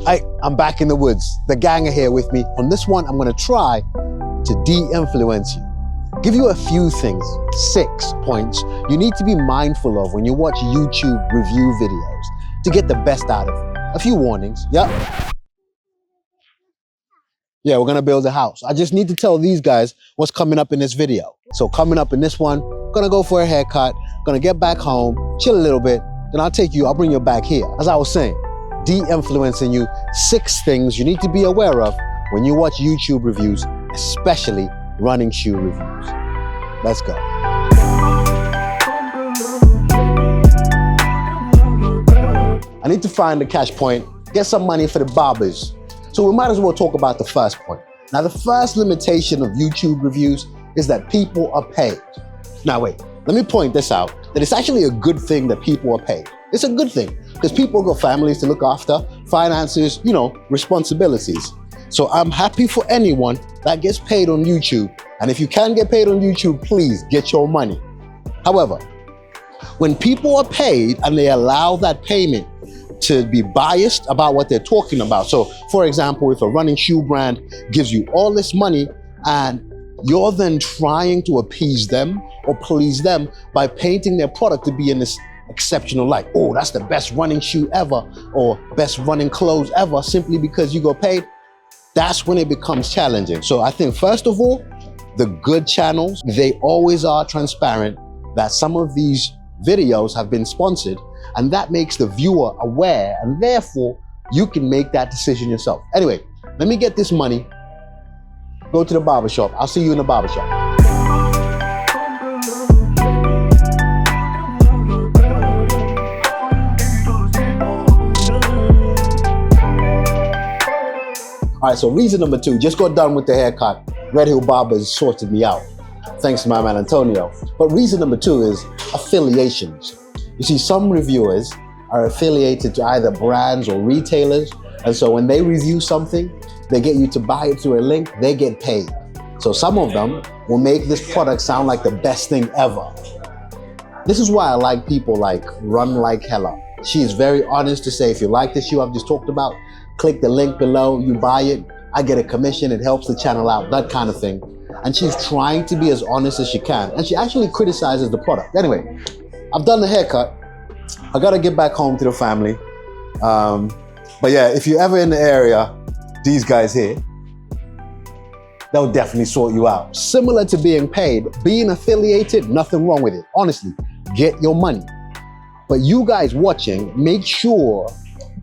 I'm back in the woods. The gang are here with me. On this one, I'm gonna try to de-influence you. Give you a few things, 6 points you need to be mindful of when you watch YouTube review videos to get the best out of it. A few warnings, yep. Yeah, we're gonna build a house. I just need to tell these guys what's coming up in this video. So coming up in this one, gonna go for a haircut, gonna get back home, chill a little bit, then I'll bring you back here. As I was saying, de-influencing you, 6 things you need to be aware of when you watch YouTube reviews, especially running shoe reviews. Let's go. I need to find the cash point, get some money for the barbers. So we might as well talk about the first point. Now, the first limitation of YouTube reviews is that people are paid. Now wait, let me point this out, that it's actually a good thing that people are paid. It's a good thing, because people got families to look after, finances, responsibilities. So I'm happy for anyone that gets paid on YouTube. And if you can get paid on YouTube, please get your money. However, when people are paid and they allow that payment to be biased about what they're talking about. So for example, if a running shoe brand gives you all this money and you're then trying to appease them or please them by painting their product to be in this exceptional light. Oh, that's the best running shoe ever, or best running clothes ever, simply because you got paid. That's when it becomes challenging. So I think first of all, the good channels, they always are transparent that some of these videos have been sponsored, and that makes the viewer aware, and therefore you can make that decision yourself. Anyway, let me get this money, go to the barbershop. I'll see you in the barbershop. All right, so reason number 2, just got done with the haircut. Red Hill Barbers sorted me out, thanks to my man Antonio. But reason number 2 is affiliations. You see, some reviewers are affiliated to either brands or retailers, and so when they review something, they get you to buy it through a link, they get paid. So some of them will make this product sound like the best thing ever. This is why I like people like Run Like Hella. She is very honest to say, if you like the shoe I've just talked about, click the link below, you buy it, I get a commission, it helps the channel out, that kind of thing. And she's trying to be as honest as she can. And she actually criticizes the product. Anyway, I've done the haircut. I gotta get back home to the family. But yeah, if you're ever in the area, these guys here, they'll definitely sort you out. Similar to being paid, being affiliated, nothing wrong with it. Honestly, get your money. But you guys watching, make sure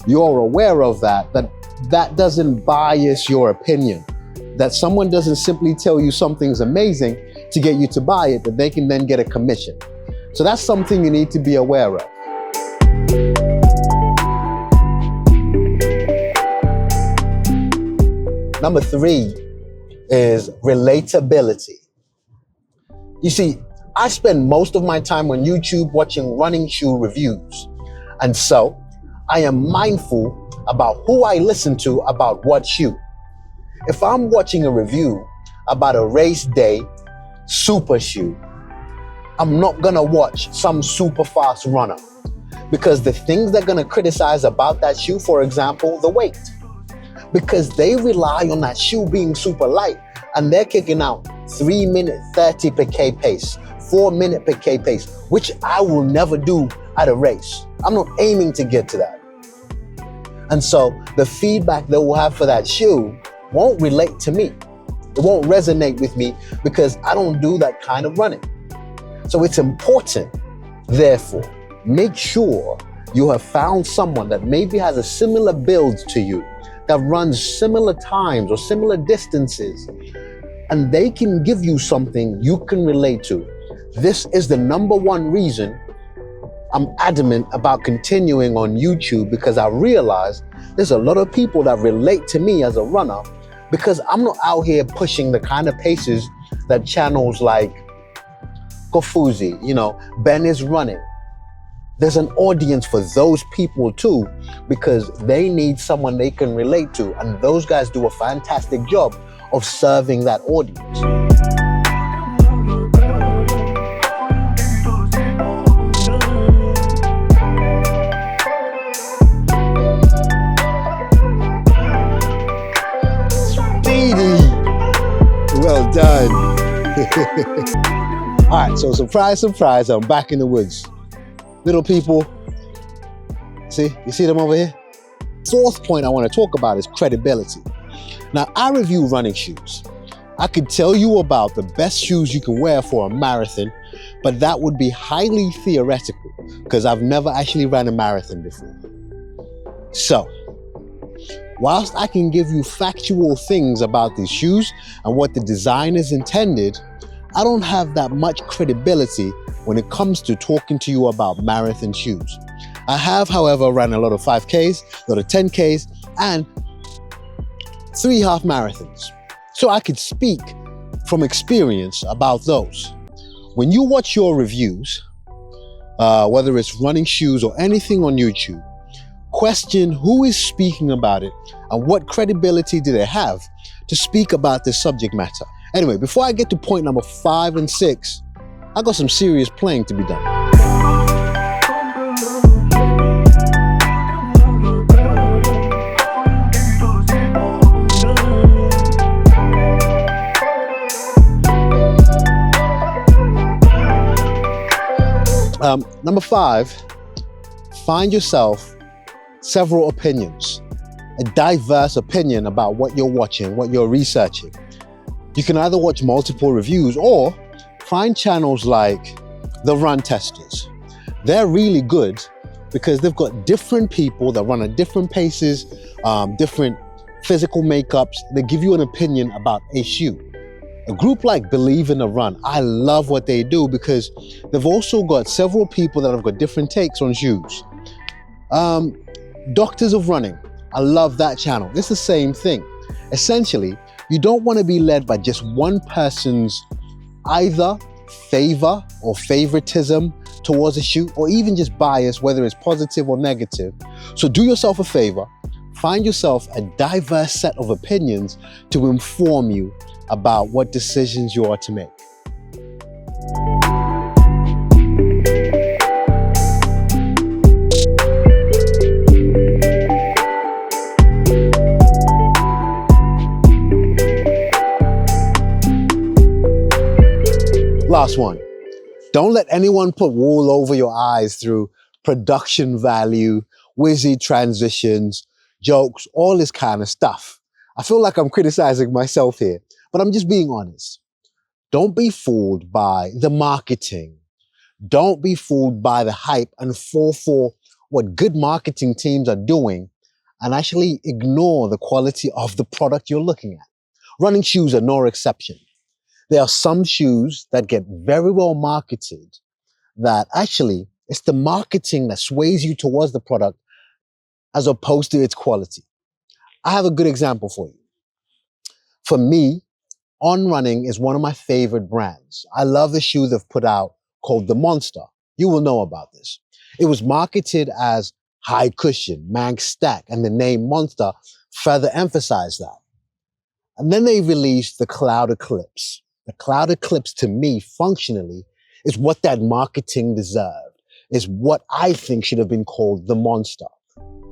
you're aware of that doesn't bias your opinion. That someone doesn't simply tell you something's amazing to get you to buy it, that they can then get a commission. So that's something you need to be aware of. Number 3 is relatability. You see, I spend most of my time on YouTube watching running shoe reviews. And so I am mindful about who I listen to about what shoe. If I'm watching a review about a race day super shoe, I'm not gonna watch some super fast runner, because the things they're gonna criticize about that shoe, for example, the weight, because they rely on that shoe being super light and they're kicking out 3-minute 30 per K pace, 4-minute per K pace, which I will never do at a race. I'm not aiming to get to that. And so the feedback they will have for that shoe won't relate to me. It won't resonate with me because I don't do that kind of running. So it's important, therefore, make sure you have found someone that maybe has a similar build to you, that runs similar times or similar distances, and they can give you something you can relate to. This is the number 1 reason I'm adamant about continuing on YouTube, because I realize there's a lot of people that relate to me as a runner, because I'm not out here pushing the kind of paces that channels like Kofuzi, Ben is running. There's an audience for those people too, because they need someone they can relate to, and those guys do a fantastic job of serving that audience. done. All right, so surprise, surprise, I'm back in the woods. Little people, see, you see them over here? Fourth point I want to talk about is credibility. Now, I review running shoes. I could tell you about the best shoes you can wear for a marathon, but that would be highly theoretical because I've never actually ran a marathon before. So, whilst I can give you factual things about these shoes and what the designers intended, I don't have that much credibility when it comes to talking to you about marathon shoes. I have, however, ran a lot of 5Ks, a lot of 10Ks, and 3 half marathons. So I could speak from experience about those. When you watch your reviews, whether it's running shoes or anything on YouTube, question who is speaking about it and what credibility do they have to speak about this subject matter. Anyway, before I get to point number 5 and 6, I got some serious playing to be done. Number 5, find yourself several opinions, a diverse opinion about what you're watching, what you're researching. You can either watch multiple reviews or find channels like the Run Testers. They're really good because they've got different people that run at different paces, different physical makeups. They give you an opinion about a shoe. A group like Believe in a Run, I love what they do because they've also got several people that have got different takes on shoes. Doctors of Running, I love that channel. It's the same thing. Essentially, you don't want to be led by just one person's either favor or favoritism towards a shoe, or even just bias, whether it's positive or negative. So do yourself a favor, find yourself a diverse set of opinions to inform you about what decisions you are to make. Last one. Don't let anyone put wool over your eyes through production value, whizzy transitions, jokes, all this kind of stuff. I feel like I'm criticizing myself here, but I'm just being honest. Don't be fooled by the marketing. Don't be fooled by the hype and fall for what good marketing teams are doing and actually ignore the quality of the product you're looking at. Running shoes are no exception. There are some shoes that get very well marketed that actually it's the marketing that sways you towards the product as opposed to its quality. I have a good example for you. For me, On Running is one of my favorite brands. I love the shoe they've put out called the Monster. You will know about this. It was marketed as high cushion, mag stack, and the name Monster further emphasized that. And then they released the Cloud Eclipse. The Cloud Eclipse, to me, functionally, is what that marketing deserved. Is what I think should have been called the Monster.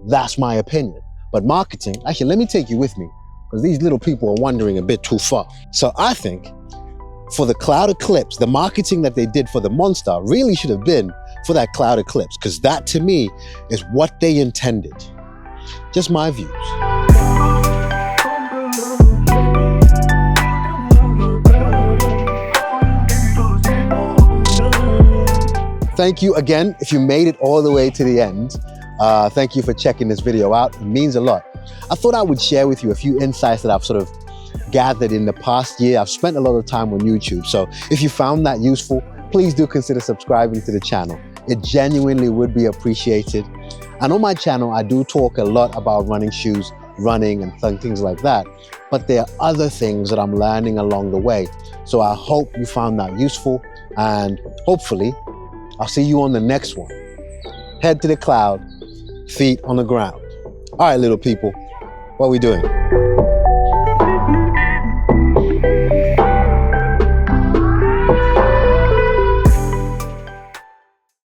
That's my opinion. But marketing, actually, let me take you with me, because these little people are wandering a bit too far. So I think for the Cloud Eclipse, the marketing that they did for the Monster really should have been for that Cloud Eclipse, because that, to me, is what they intended. Just my views. Thank you again if you made it all the way to the end. Thank you for checking this video out. It means a lot. I thought I would share with you a few insights that I've sort of gathered in the past year. I've spent a lot of time on YouTube. So if you found that useful, please do consider subscribing to the channel. It genuinely would be appreciated. And on my channel, I do talk a lot about running shoes, running and things like that. But there are other things that I'm learning along the way. So I hope you found that useful, and hopefully I'll see you on the next one. Head to the cloud, feet on the ground. All right, little people, what are we doing?